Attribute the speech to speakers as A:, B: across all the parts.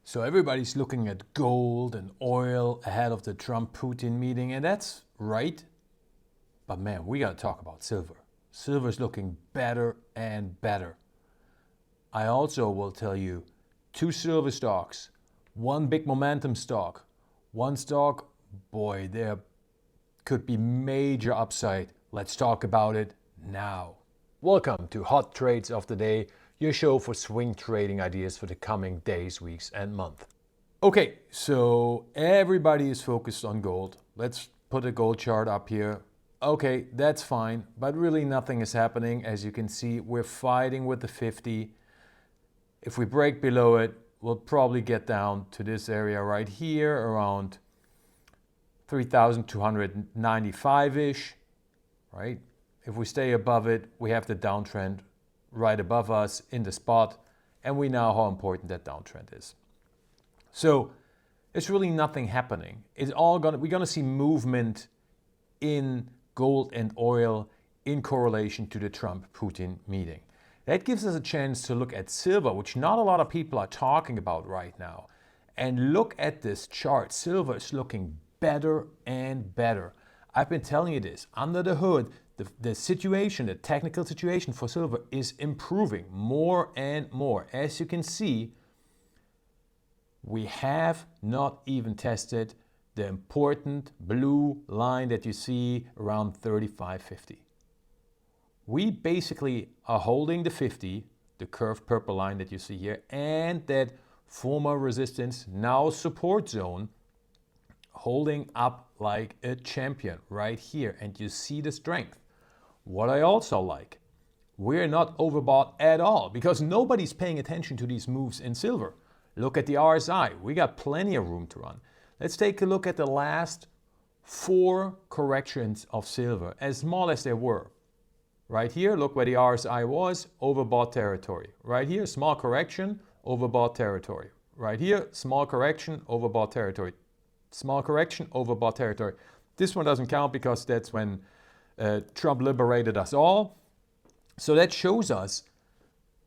A: So everybody's looking at gold and oil ahead of the Trump-Putin meeting, and that's right. But man, we got to talk about silver. Silver's looking better and better. I also will tell you two silver stocks, one big momentum stock, one stock, boy, there could be major upside. Let's talk about it now. Welcome to Hot Trades of the Day, your show for swing trading ideas for the coming days, weeks, and month. Okay, so everybody is focused on gold. Let's put a gold chart up here. Okay, that's fine, but really nothing is happening. As you can see, we're fighting with the 50. If we break below it, we'll probably get down to this area right here around 3,295-ish, right? If we stay above it, we have the downtrend right above us in the spot, and we know how important that downtrend is. So it's really nothing happening. We're gonna see movement in gold and oil in correlation to the Trump-Putin meeting. That gives us a chance to look at silver, which not a lot of people are talking about right now. And look at this chart. Silver is looking better and better. I've been telling you this. Under the hood, the situation, the technical situation for silver is improving more and more. As you can see, we have not even tested the important blue line that you see around 35.50. We basically are holding the 50, the curved purple line that you see here, and that former resistance, now support zone, holding up like a champion right here. And you see the strength. What I also like, we're not overbought at all because nobody's paying attention to these moves in silver. Look at the RSI. We got plenty of room to run. Let's take a look at the last 4 corrections of silver, as small as they were. Right here, look where the RSI was, overbought territory. Right here, small correction, overbought territory. Right here, small correction, overbought territory. Small correction, overbought territory. This one doesn't count because that's when Trump liberated us all. So that shows us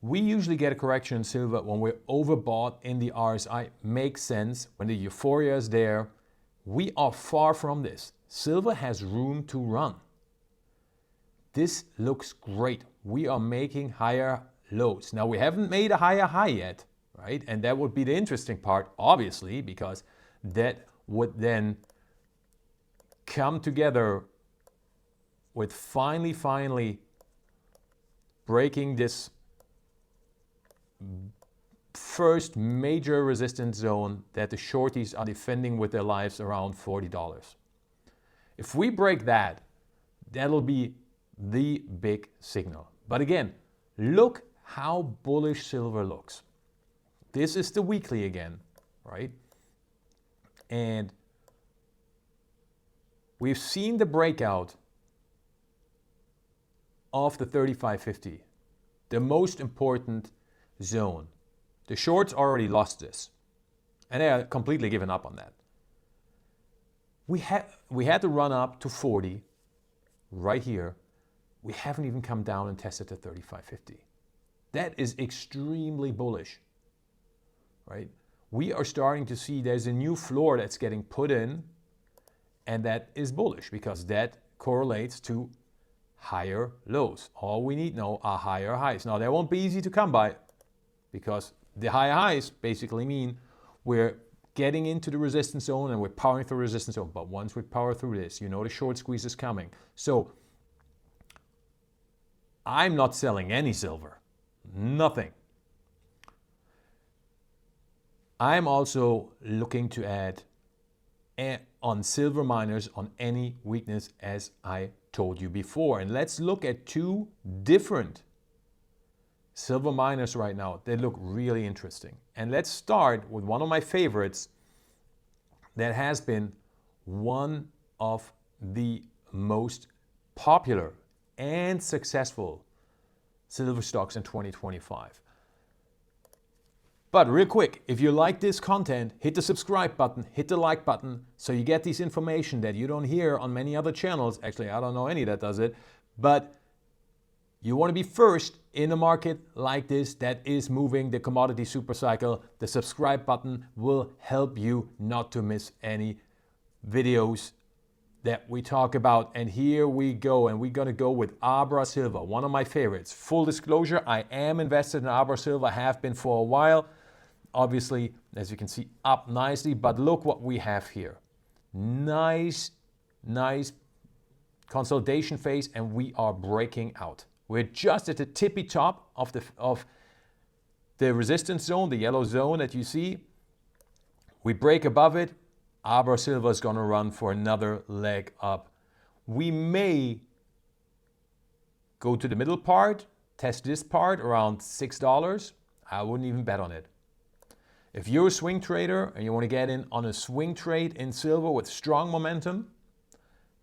A: we usually get a correction in silver when we're overbought in the RSI. Makes sense when the euphoria is there. We are far from this. Silver has room to run. This looks great. We are making higher lows. Now we haven't made a higher high yet, right? And that would be the interesting part, obviously, because that would then come together with finally breaking this first major resistance zone that the shorties are defending with their lives around $40. If we break that, that'll be the big signal. But again, look how bullish silver looks. This is the weekly again, right? And we've seen the breakout of the 35.50, the most important zone. The shorts already lost this, and they are completely given up on that. We had to run up to 40 right here. We haven't even come down and tested the 35.50. That is extremely bullish, right? We are starting to see there's a new floor that's getting put in, and that is bullish because that correlates to higher lows. All we need now are higher highs. Now, they won't be easy to come by because the higher highs basically mean we're getting into the resistance zone and we're powering through the resistance zone. But once we power through this, you know the short squeeze is coming. So I'm not selling any silver. Nothing. I'm also looking to add on silver miners on any weakness, as I told you before. And let's look at 2 different silver miners right now. They look really interesting. And let's start with one of my favorites that has been one of the most popular and successful silver stocks in 2025. But real quick, if you like this content, hit the subscribe button, hit the like button, so you get this information that you don't hear on many other channels. Actually, I don't know any that does it, but You want to be first in a market like this that is moving the commodity supercycle. The subscribe button will help you not to miss any videos that we talk about. And here we go, and we're going to go with Abra Silver, one of my favorites. Full disclosure, I am invested in Abra Silver, have been for a while. Obviously, as you can see, up nicely, but look what we have here. Nice consolidation phase, and we are breaking out. We're just at the tippy top of the resistance zone, the yellow zone that you see. We break above it. Abra Silver is going to run for another leg up. We may go to the middle part, test this part around $6. I wouldn't even bet on it. If you're a swing trader and you want to get in on a swing trade in silver with strong momentum,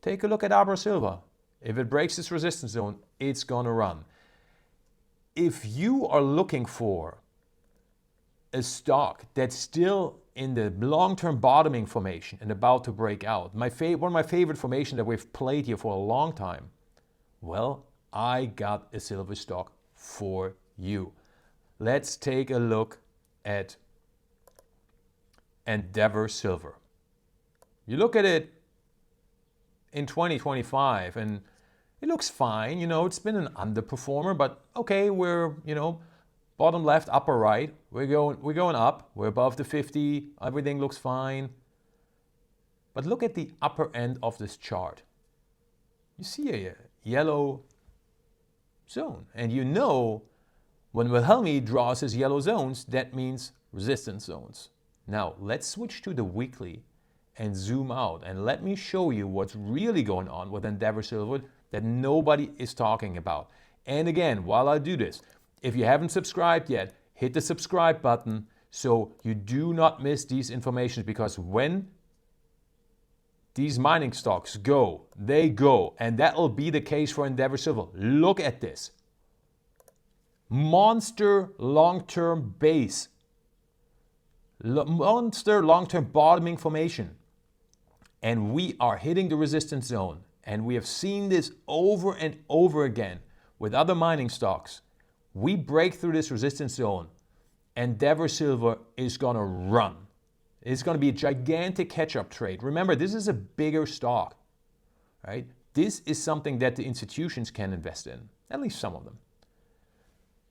A: take a look at Abra Silver. If it breaks this resistance zone, it's going to run. If you are looking for a stock that's still in the long-term bottoming formation and about to break out, one of my favorite formations that we've played here for a long time, well, I got a silver stock for you. Let's take a look at Endeavor Silver. You look at it in 2025 and it looks fine. You know, it's been an underperformer, but okay, we're, bottom left, upper right. We're going up. We're above the 50. Everything looks fine. But look at the upper end of this chart. You see a yellow zone. And you know when Wilhelmi draws his yellow zones, that means resistance zones. Now, let's switch to the weekly and zoom out. And let me show you what's really going on with Endeavor Silver that nobody is talking about. And again, while I do this, if you haven't subscribed yet, hit the subscribe button so you do not miss these informations, because when these mining stocks go, they go. And that will be the case for Endeavor Silver. Look at this. Monster long-term base. Monster long-term bottoming formation. And we are hitting the resistance zone. And we have seen this over and over again with other mining stocks. We break through this resistance zone. Endeavor Silver is going to run. It's going to be a gigantic catch-up trade. Remember, this is a bigger stock, right? This is something that the institutions can invest in, at least some of them.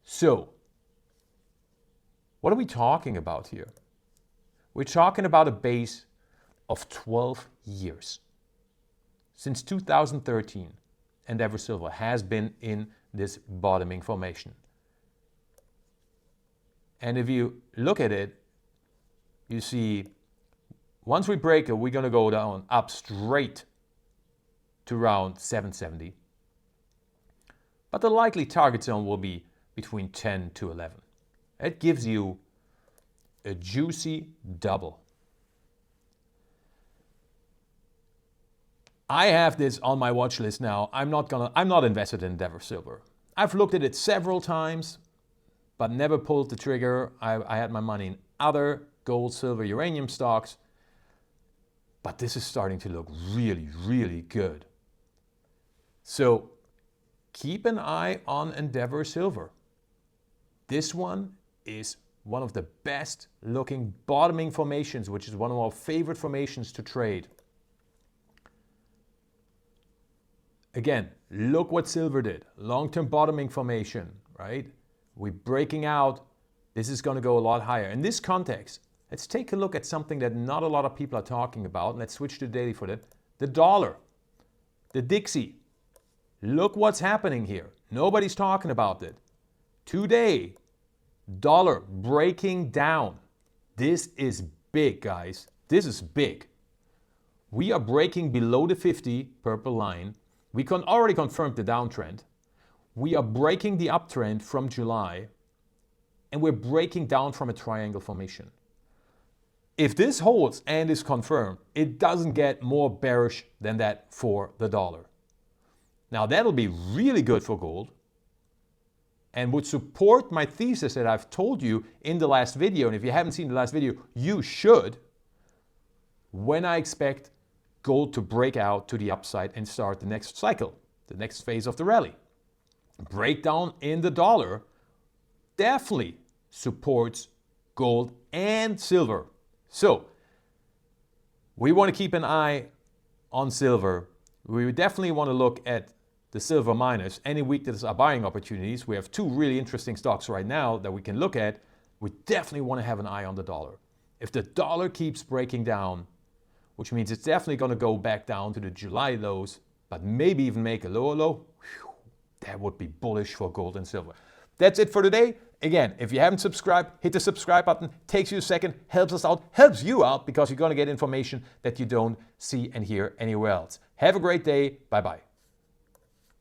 A: So, what are we talking about here? We're talking about a base of 12 years. Since 2013, Endeavor Silver has been in this bottoming formation. And if you look at it, you see once we break it, we're going to go down up straight to around 770. But the likely target zone will be between 10 to 11. It gives you a juicy double. I have this on my watch list now. I'm not invested in Endeavor Silver. I've looked at it several times, but never pulled the trigger. I had my money in other gold, silver, uranium stocks. But this is starting to look really, really good. So keep an eye on Endeavor Silver. This one is one of the best looking bottoming formations, which is one of our favorite formations to trade. Again, look what silver did. Long-term bottoming formation, right? We're breaking out. This is going to go a lot higher. In this context, let's take a look at something that not a lot of people are talking about. Let's switch to daily for that. The dollar, the Dixie. Look what's happening here. Nobody's talking about it. Today, dollar breaking down. This is big, guys. This is big. We are breaking below the 50 purple line. We can already confirm the downtrend. We are breaking the uptrend from July, and we're breaking down from a triangle formation. If this holds and is confirmed, it doesn't get more bearish than that for the dollar. Now that'll be really good for gold and would support my thesis that I've told you in the last video. And if you haven't seen the last video, you should. When I expect gold to break out to the upside and start the next cycle, the next phase of the rally. breakdown in the dollar definitely supports gold and silver. So we want to keep an eye on silver. We definitely want to look at the silver miners. Any weaknesses are buying opportunities. We have two really interesting stocks right now that we can look at. We definitely want to have an eye on the dollar. If the dollar keeps breaking down, which means it's definitely going to go back down to the July lows, but maybe even make a lower low, that would be bullish for gold and silver. That's it for today. Again, if you haven't subscribed, hit the subscribe button. Takes you a second, helps us out, helps you out because you're going to get information that you don't see and hear anywhere else. Have a great day. Bye-bye.